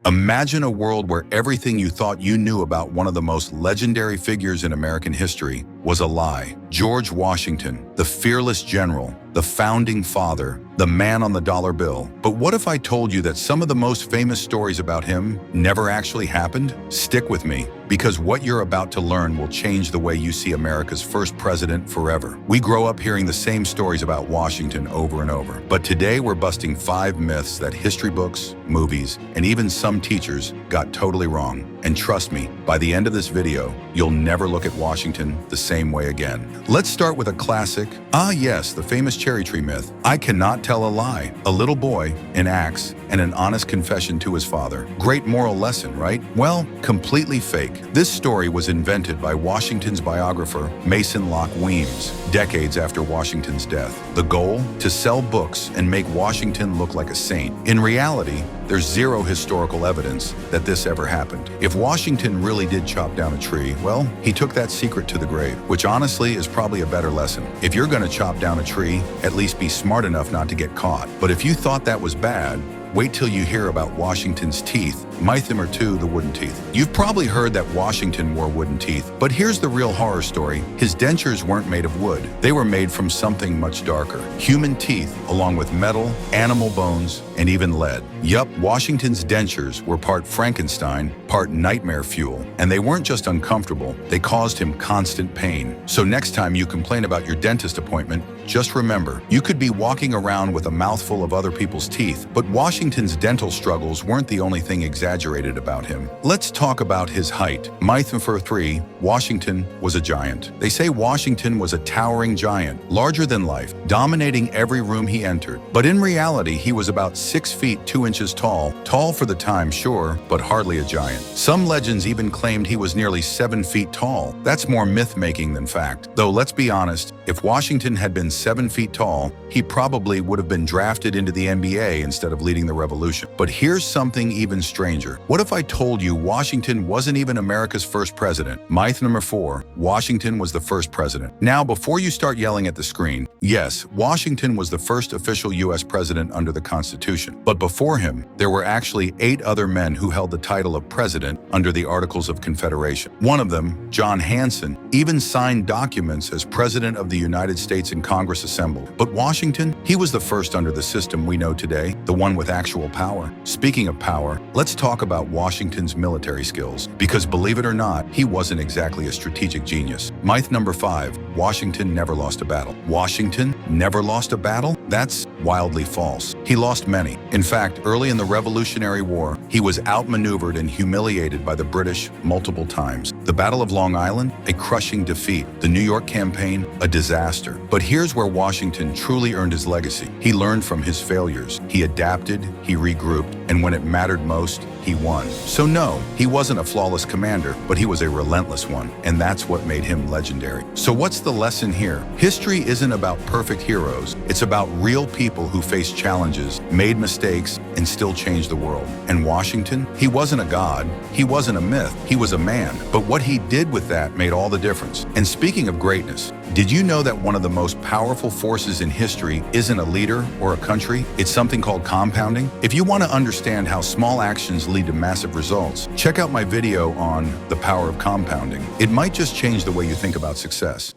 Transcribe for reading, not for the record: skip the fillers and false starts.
Imagine a world where everything you thought you knew about one of the most legendary figures in American history was a lie. George Washington, the fearless general, the founding father, the man on the dollar bill. But what if I told you that some of the most famous stories about him never actually happened? Stick with me, because what you're about to learn will change the way you see America's first president forever. We grow up hearing the same stories about Washington over and over. But today we're busting 5 myths that history books, movies, and even some teachers got totally wrong. And trust me, by the end of this video, you'll never look at Washington the same way again. Let's start with a classic. Yes, the famous cherry tree myth. I cannot tell a lie. A little boy, an axe, and an honest confession to his father. Great moral lesson, right? Well, completely fake. This story was invented by Washington's biographer, Mason Locke Weems, decades after Washington's death. The goal? To sell books and make Washington look like a saint. In reality, there's zero historical evidence that this ever happened. If Washington really did chop down a tree, well, he took that secret to the grave, which honestly is probably a better lesson. If you're gonna chop down a tree, at least be smart enough not to get caught. But if you thought that was bad, wait till you hear about Washington's teeth. Myth number 2, the wooden teeth. You've probably heard that Washington wore wooden teeth, but here's the real horror story. His dentures weren't made of wood. They were made from something much darker. Human teeth, along with metal, animal bones, and even lead. Yup, Washington's dentures were part Frankenstein, part nightmare fuel. And they weren't just uncomfortable, they caused him constant pain. So next time you complain about your dentist appointment, just remember, you could be walking around with a mouthful of other people's teeth, but Washington's dental struggles weren't the only thing exaggerated about him. Let's talk about his height. Myth number 3, Washington was a giant. They say Washington was a towering giant, larger than life, dominating every room he entered. But in reality, he was about 6 feet 2 inches tall. Tall for the time, sure, but hardly a giant. Some legends even claimed he was nearly 7 feet tall. That's more myth-making than fact. Though let's be honest, if Washington had been 7 feet tall, he probably would have been drafted into the NBA instead of leading the revolution. But here's something even stranger. What if I told you Washington wasn't even America's first president? Myth number 4, Washington was the first president. Now, before you start yelling at the screen, yes, Washington was the first official U.S. president under the Constitution. But before him, there were actually 8 other men who held the title of president under the Articles of Confederation. One of them, John Hanson, even signed documents as president of the United States in Congress assembled. But Washington, he was the first under the system we know today, the one with actual power. Speaking of power, let's talk about Washington's military skills, because believe it or not, he wasn't exactly a strategic genius. Myth number 5, Washington never lost a battle. Washington never lost a battle? That's wildly false. He lost many. In fact, early in the Revolutionary War, he was outmaneuvered and humiliated by the British multiple times. The Battle of Long Island, a crushing defeat. The New York campaign, a disaster. But here's where Washington truly earned his legacy. He learned from his failures. He adapted, he regrouped, and when it mattered most, he won. So no, he wasn't a flawless commander, but he was a relentless one, and that's what made him legendary. So what's the lesson here? History isn't about perfect heroes. It's about real people who faced challenges, made mistakes, and still changed the world. And Washington, he wasn't a god, he wasn't a myth, he was a man. But what he did with that made all the difference. And speaking of greatness, did you know that one of the most powerful forces in history isn't a leader or a country? It's something called compounding. If you want to understand how small actions lead to massive results, check out my video on the power of compounding. It might just change the way you think about success.